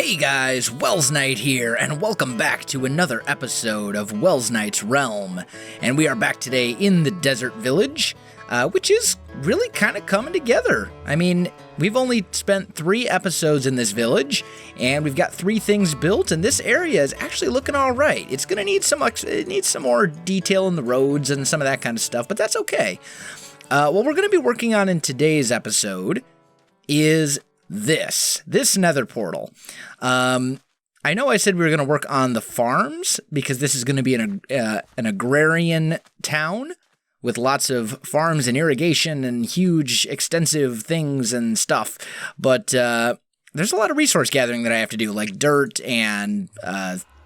Hey guys, Welsknight here, and welcome back to another episode of Welsknight's Realm. And we are back today in the desert village, which is really kind of coming together. I mean, we've only spent 3 episodes in this village, and we've got 3 things built, and this area is actually looking all right. It's going to need it needs some more detail in the roads and some of that kind of stuff, but that's okay. What we're going to be working on in today's episode is this nether portal. I know I said we were going to work on the farms because this is going to be an agrarian town with lots of farms and irrigation and huge extensive things and stuff, but there's a lot of resource gathering that I have to do, like dirt and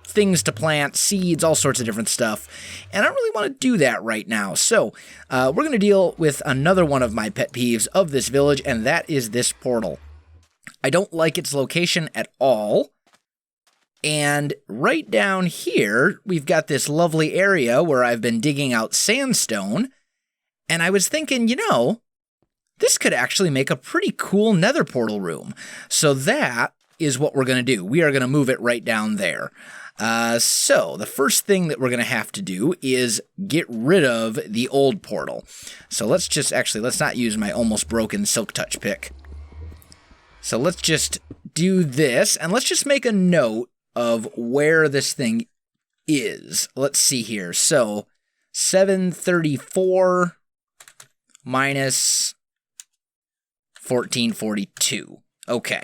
things to plant, seeds, all sorts of different stuff, and I don't really want to do that right now. So we're going to deal with another one of my pet peeves of this village, and that is this portal. I don't like its location at all. And right down here, we've got this lovely area where I've been digging out sandstone. And I was thinking, this could actually make a pretty cool nether portal room. So that is what we're going to do. We are going to move it right down there. So the first thing that we're going to have to do is get rid of the old portal. So let's not use my almost broken silk touch pick. So let's just do this, and let's just make a note of where this thing is. Let's see here. So 734 minus 1442. Okay.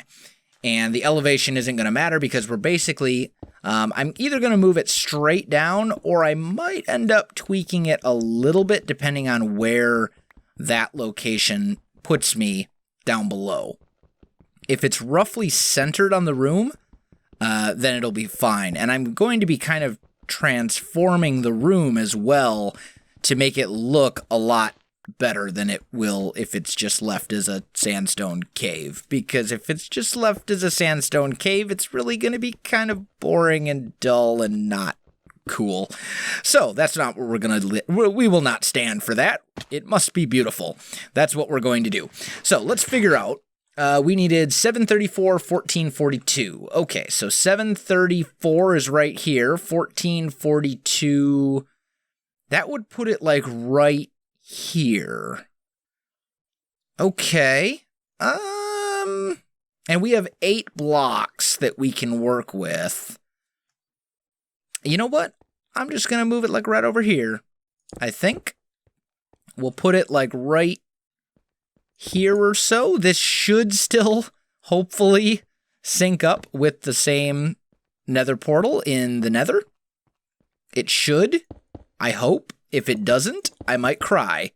And the elevation isn't going to matter because we're basically, I'm either going to move it straight down, or I might end up tweaking it a little bit depending on where that location puts me down below. If it's roughly centered on the room, then it'll be fine. And I'm going to be kind of transforming the room as well to make it look a lot better than it will if it's just left as a sandstone cave. Because if it's just left as a sandstone cave, it's really going to be kind of boring and dull and not cool. So that's not what we're going to we will not stand for that. It must be beautiful. That's what we're going to do. So let's figure out. We needed 734, 1442. Okay, so 734 is right here. 1442, that would put it like right here. Okay. And we have 8 blocks that we can work with. You know what? I'm just going to move it like right over here. I think we'll put it like right here or so. This should still hopefully sync up with the same nether portal in the nether. It should, I hope. If it doesn't, I might cry.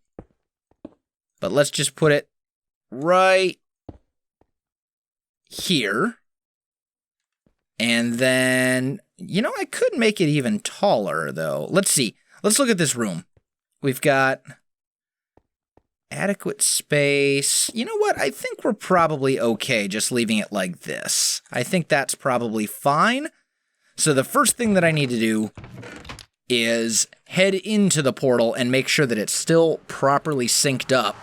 But let's just put it right here. And then, I could make it even taller though. Let's see. Let's look at this room. We've got adequate space. You know what? I think we're probably okay just leaving it like this. I think that's probably fine. So the first thing that I need to do is head into the portal and make sure that it's still properly synced up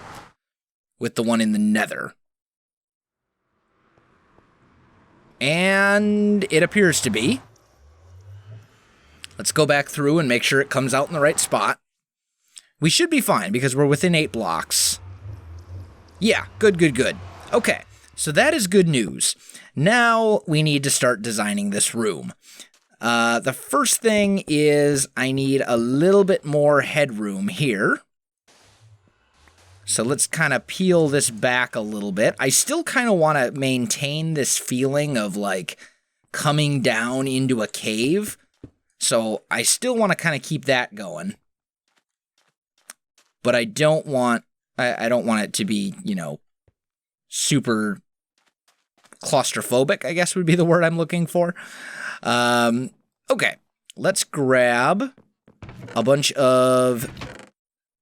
with the one in the nether. And it appears to be. Let's go back through and make sure it comes out in the right spot. We should be fine because we're within 8 blocks. Yeah, good. Okay, so that is good news. Now we need to start designing this room. The first thing is I need a little bit more headroom here. So let's kind of peel this back a little bit. I still kind of want to maintain this feeling of like coming down into a cave. So I still want to kind of keep that going. But I don't want it to be, super claustrophobic, I guess would be the word I'm looking for. Okay, let's grab a bunch of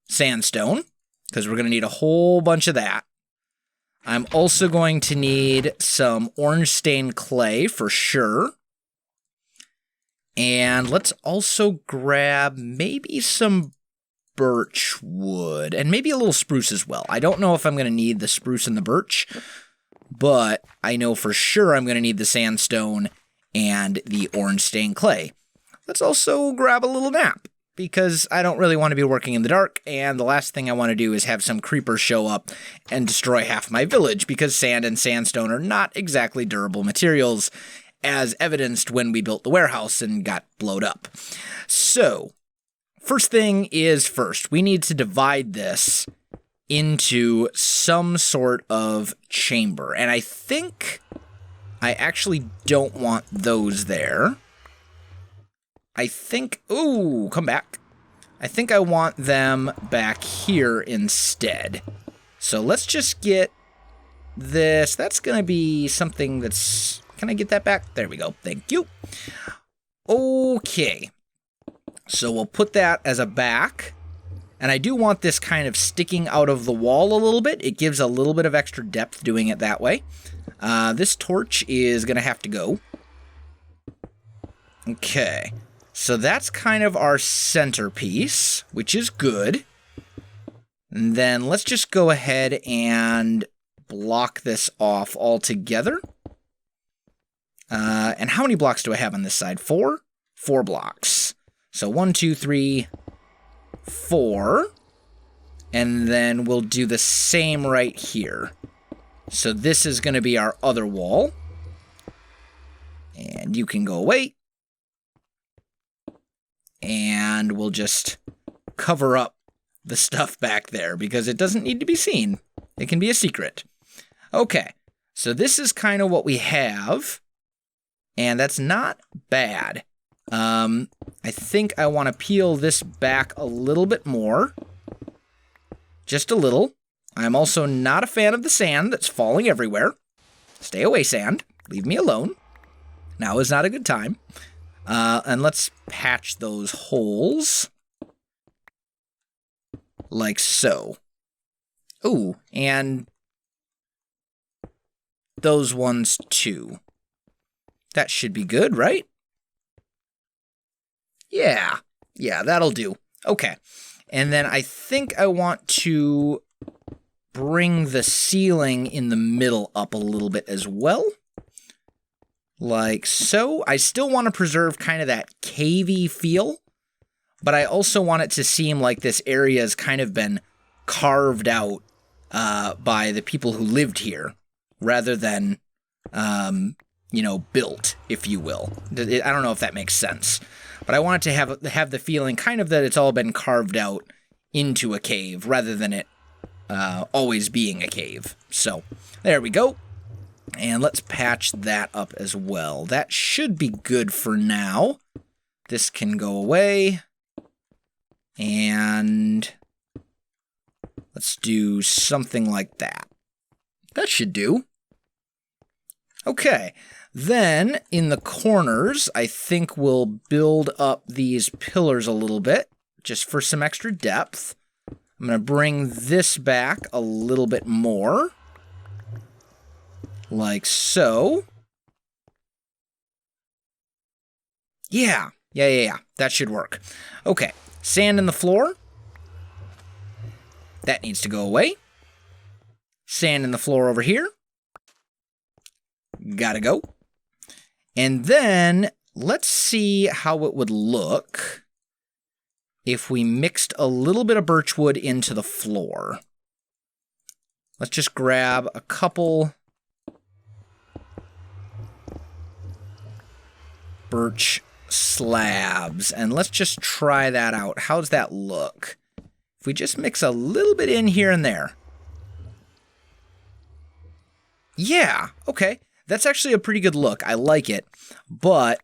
sandstone, because we're going to need a whole bunch of that. I'm also going to need some orange stained clay for sure. And let's also grab maybe some birch wood, and maybe a little spruce as well. I don't know if I'm going to need the spruce and the birch, but I know for sure I'm going to need the sandstone and the orange stained clay. Let's also grab a little nap, because I don't really want to be working in the dark, and the last thing I want to do is have some creeper show up and destroy half my village, because sand and sandstone are not exactly durable materials, as evidenced when we built the warehouse and got blowed up. So, first thing is first, we need to divide this into some sort of chamber, and I think I actually don't want those there. I think, ooh, come back. I think I want them back here instead. So let's just get this. That's going to be something that's, can I get that back? There we go. Thank you. Okay. So we'll put that as a back. And I do want this kind of sticking out of the wall a little bit. It gives a little bit of extra depth doing it that way. This torch is going to have to go. Okay. So that's kind of our centerpiece, which is good. And then let's just go ahead and block this off altogether. And how many blocks do I have on this side? 4? 4 blocks. So 1, 2, 3, 4. And then we'll do the same right here. So this is going to be our other wall. And you can go away. And we'll just cover up the stuff back there because it doesn't need to be seen. It can be a secret. Okay, so this is kind of what we have, and that's not bad. I think I want to peel this back a little bit more. Just a little. I'm also not a fan of the sand that's falling everywhere. Stay away, sand. Leave me alone. Now is not a good time. And let's patch those holes. Like so. Ooh, and those ones too. That should be good, right? Yeah, that'll do. Okay, and then I think I want to bring the ceiling in the middle up a little bit as well. Like so. I still want to preserve kind of that cavey feel, but I also want it to seem like this area has kind of been carved out by the people who lived here, rather than, built, if you will. I don't know if that makes sense, but I want it to have the feeling kind of that it's all been carved out into a cave, rather than it always being a cave. So, there we go. And let's patch that up as well. That should be good for now. This can go away. And let's do something like that. That should do. Okay. Then, in the corners, I think we'll build up these pillars a little bit, just for some extra depth. I'm going to bring this back a little bit more. Like so. Yeah. That should work. Okay. Sand in the floor. That needs to go away. Sand in the floor over here. Gotta go. And then, let's see how it would look if we mixed a little bit of birchwood into the floor. Let's just grab a couple birch slabs, and let's just try that out. How's that look? If we just mix a little bit in here and there. Yeah, okay. That's actually a pretty good look. I like it, but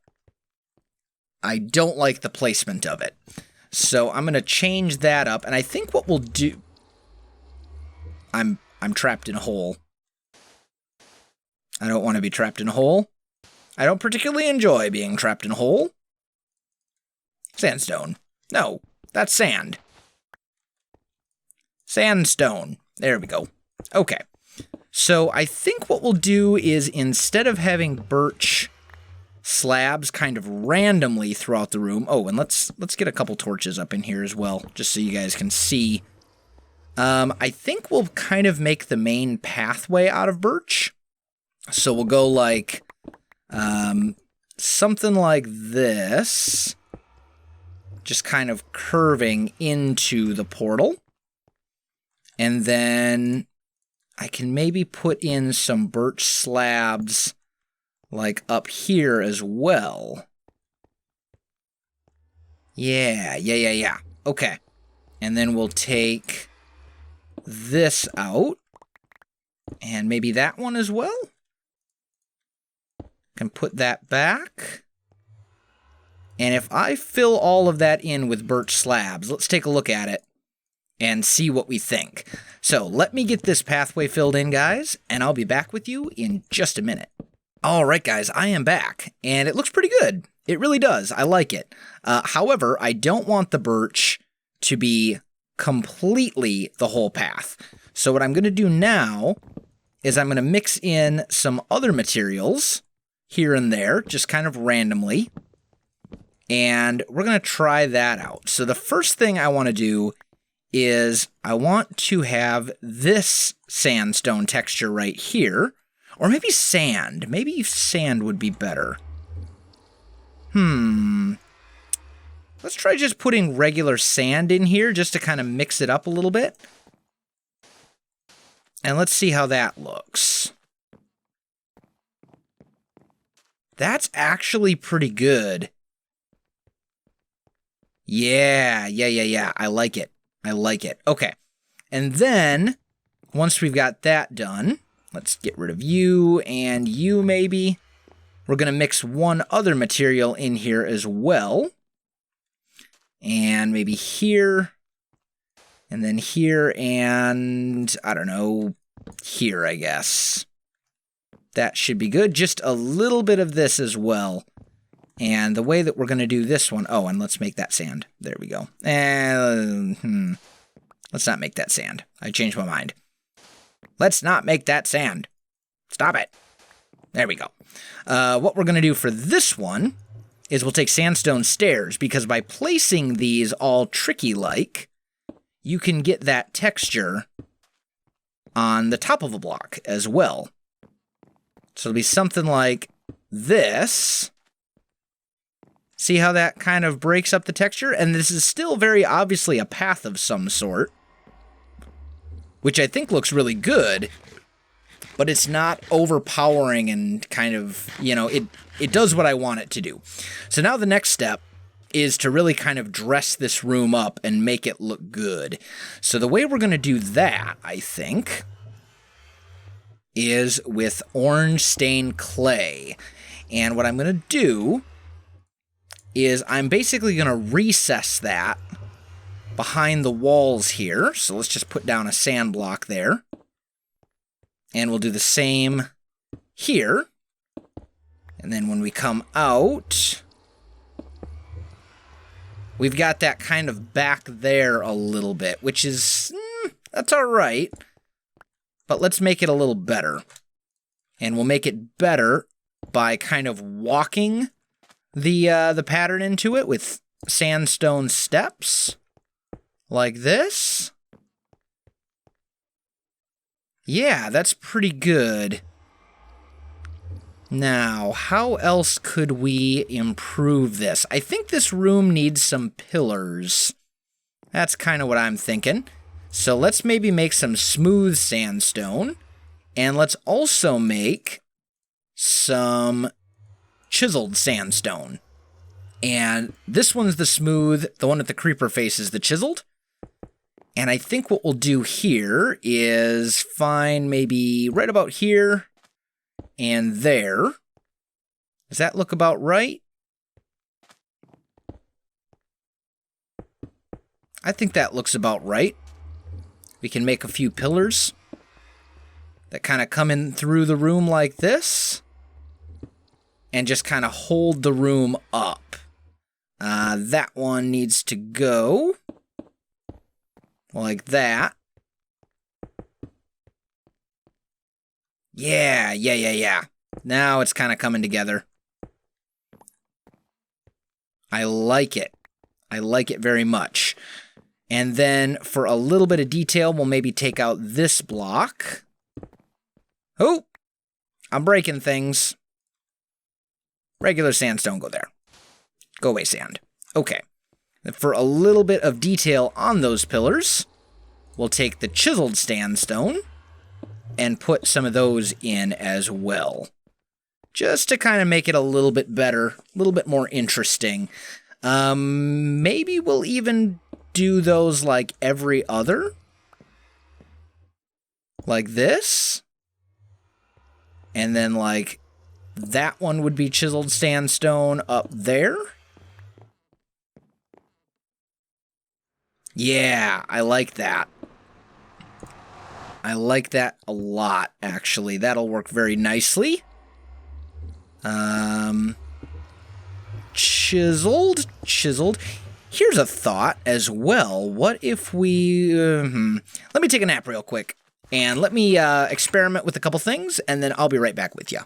I don't like the placement of it. So I'm going to change that up, and I think what we'll do... I'm trapped in a hole. I don't want to be trapped in a hole. I don't particularly enjoy being trapped in a hole. Sandstone. No, that's sand. Sandstone. There we go. Okay. So I think what we'll do is, instead of having birch slabs kind of randomly throughout the room... Oh, and let's get a couple torches up in here as well, just so you guys can see. I think we'll kind of make the main pathway out of birch. So we'll go like something like this, just kind of curving into the portal. And then I can maybe put in some birch slabs like up here as well. Yeah. Okay. And then we'll take this out. And maybe that one as well. Can put that back. And if I fill all of that in with birch slabs, let's take a look at it and see what we think. So let me get this pathway filled in, guys, and I'll be back with you in just a minute. All right, guys, I am back, and it looks pretty good. It really does. I like it. However, I don't want the birch to be completely the whole path. So what I'm going to do now is I'm going to mix in some other materials here and there, just kind of randomly, and we're going to try that out. So the first thing I want to do is I want to have this sandstone texture right here, or maybe sand. Maybe sand would be better. Let's try just putting regular sand in here just to kind of mix it up a little bit. And let's see how that looks. That's actually pretty good. Yeah. I like it. Okay. And then, once we've got that done, let's get rid of you and you maybe. We're going to mix one other material in here as well. And maybe here. And then here and, I don't know, here, I guess. That should be good. Just a little bit of this as well. And the way that we're going to do this one... Oh, and let's make that sand. There we go. And let's not make that sand. I changed my mind. Let's not make that sand. Stop it. There we go. What we're going to do for this one is we'll take sandstone stairs, because by placing these all tricky-like, you can get that texture on the top of a block as well. So it'll be something like this. See how that kind of breaks up the texture? And this is still very obviously a path of some sort, which I think looks really good, but it's not overpowering and kind of, you know, it does what I want it to do. So now the next step is to really kind of dress this room up and make it look good. So the way we're going to do that, I think, is with orange stained clay. And what I'm going to do is I'm basically going to recess that behind the walls here. So let's just put down a sand block there. And we'll do the same here. And then when we come out, we've got that kind of back there a little bit, which is, that's all right. But let's make it a little better. And we'll make it better by kind of walking the pattern into it with sandstone steps, like this. Yeah, that's pretty good. Now, how else could we improve this? I think this room needs some pillars. That's kind of what I'm thinking. So let's maybe make some smooth sandstone, and let's also make some chiseled sandstone. And this one's the smooth, the one with the creeper face is the chiseled. And I think what we'll do here is find maybe right about here and there. Does that look about right? I think that looks about right. We can make a few pillars that kind of come in through the room like this and just kind of hold the room up. That one needs to go like that. Yeah. Now it's kind of coming together. I like it. I like it very much. And then for a little bit of detail, we'll maybe take out this block. Oh, I'm breaking things. Regular sandstone, go there. Go away, sand. Okay. For a little bit of detail on those pillars, we'll take the chiseled sandstone and put some of those in as well. Just to kind of make it a little bit better, a little bit more interesting. Maybe we'll even do those like every other. Like this. And then like that one would be chiseled sandstone up there. Yeah, I like that. I like that a lot, actually. That'll work very nicely. Chiseled. Here's a thought as well. What if we... Let me take a nap real quick. And let me experiment with a couple things, and then I'll be right back with you.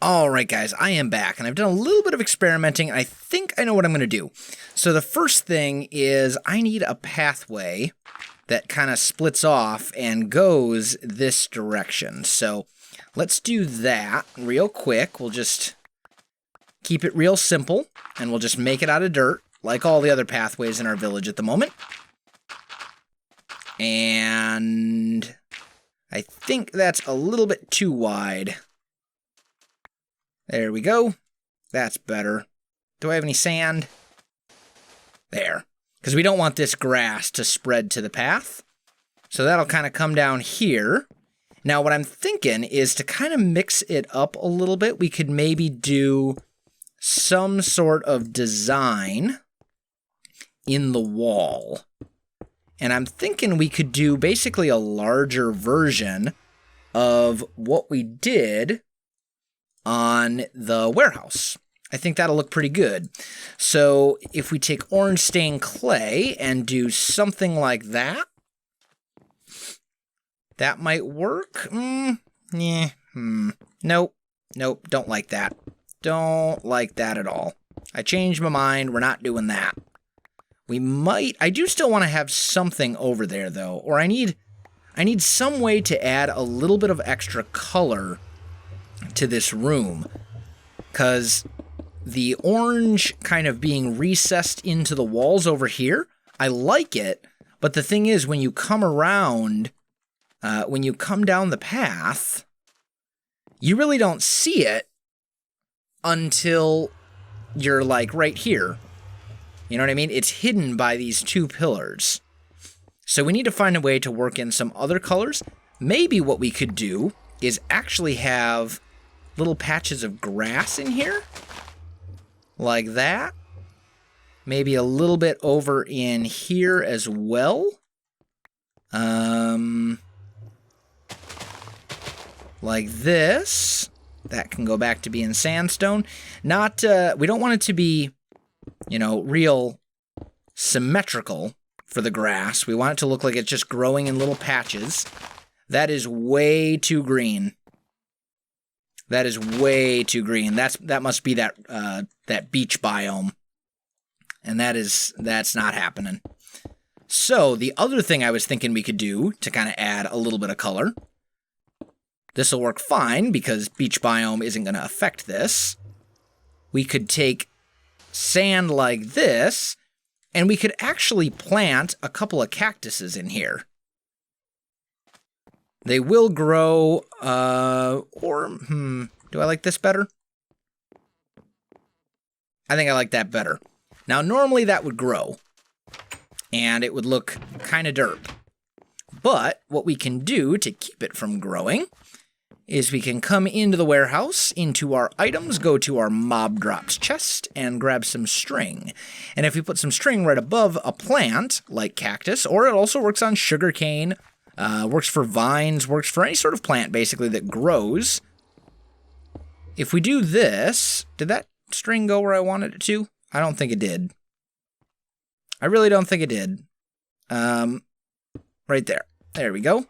Alright guys, I am back, and I've done a little bit of experimenting, and I think I know what I'm going to do. So the first thing is I need a pathway that kind of splits off and goes this direction. So let's do that real quick. We'll just keep it real simple, and we'll just make it out of dirt, like all the other pathways in our village at the moment. And I think that's a little bit too wide. There we go. That's better. Do I have any sand? There. Because we don't want this grass to spread to the path. So that'll kind of come down here. Now what I'm thinking is to kind of mix it up a little bit. We could maybe do some sort of design in the wall. And I'm thinking we could do basically a larger version of what we did on the warehouse. I think that'll look pretty good. So if we take orange stained clay and do something like that, that might work. Nope, don't like that. Don't like that at all. I changed my mind. We're not doing that. We might... I do still want to have something over there, though. Or I need some way to add a little bit of extra color to this room. Because the orange kind of being recessed into the walls over here, I like it. But the thing is, when you come around, when you come down the path, you really don't see it until you're like right here. You know what I mean? It's hidden by these two pillars. So we need to find a way to work in some other colors. Maybe what we could do is actually have little patches of grass in here. Like that. Maybe a little bit over in here as well. Like this. That can go back to being sandstone. Not, we don't want it to be, you know, real symmetrical for the grass. We want it to look like it's just growing in little patches. That is way too green. That is way too green. That must be that that beach biome. And that's not happening. So the other thing I was thinking we could do to kind of add a little bit of color. This will work fine because beach biome isn't going to affect this. We could take sand like this, and we could actually plant a couple of cactuses in here. They will grow, do I like this better? I think I like that better. Now, normally that would grow, and it would look kind of derp. But what we can do to keep it from growing is we can come into the warehouse, into our items, go to our mob drops chest, and grab some string. And if we put some string right above a plant, like cactus, or it also works on sugarcane, works for vines, works for any sort of plant, basically, that grows. If we do this, did that string go where I wanted it to? I don't think it did. I really don't think it did. Right there. There we go.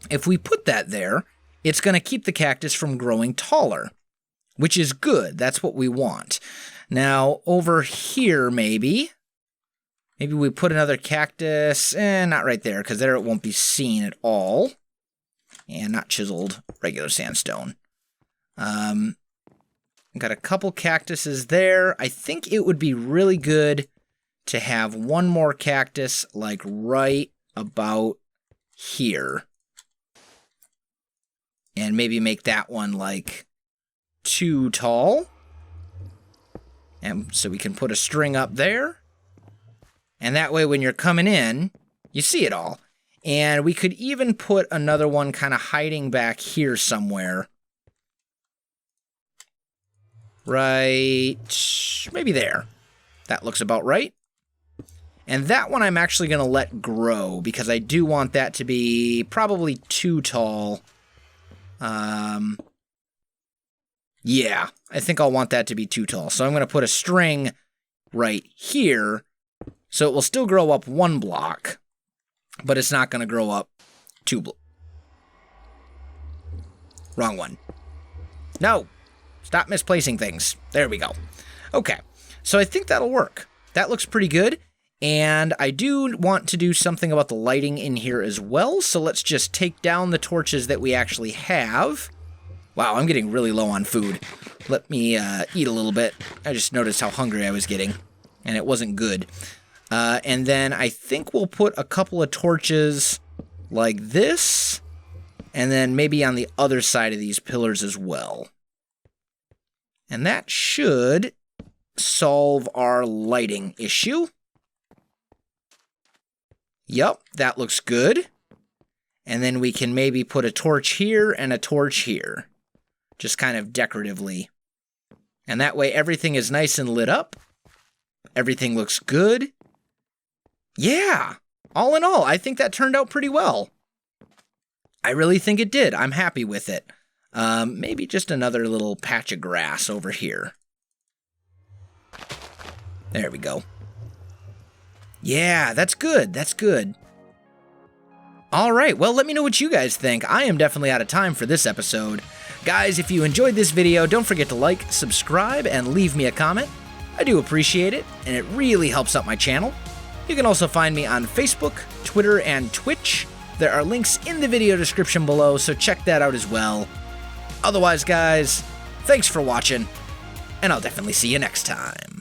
If we put that there, it's going to keep the cactus from growing taller, which is good. That's what we want. Now, over here, maybe we put another cactus. Not right there, because there it won't be seen at all. And not chiseled, regular sandstone. Got a couple cactuses there. I think it would be really good to have one more cactus, like, right about here. And maybe make that one, like, too tall. And so we can put a string up there. And that way when you're coming in, you see it all. And we could even put another one kind of hiding back here somewhere. Right, maybe there. That looks about right. And that one I'm actually going to let grow because I do want that to be probably too tall. Yeah, I think I'll want that to be too tall. So I'm going to put a string right here so it will still grow up 1 block, but it's not going to grow up 2 blocks. Wrong one. No! Stop misplacing things. There we go. Okay, so I think that'll work. That looks pretty good, and I do want to do something about the lighting in here as well, so let's just take down the torches that we actually have. Wow, I'm getting really low on food. Let me eat a little bit. I just noticed how hungry I was getting, and it wasn't good. And then I think we'll put a couple of torches like this, and then maybe on the other side of these pillars as well. And that should solve our lighting issue. Yep, that looks good. And then we can maybe put a torch here and a torch here. Just kind of decoratively. And that way everything is nice and lit up. Everything looks good. Yeah, all in all, I think that turned out pretty well. I really think it did. I'm happy with it. Maybe just another little patch of grass over here. There we go. Yeah, that's good. That's good. All right, well, let me know what you guys think. I am definitely out of time for this episode. Guys, if you enjoyed this video, don't forget to like, subscribe, and leave me a comment. I do appreciate it, and it really helps out my channel. You can also find me on Facebook, Twitter, and Twitch. There are links in the video description below, so check that out as well. Otherwise, guys, thanks for watching, and I'll definitely see you next time.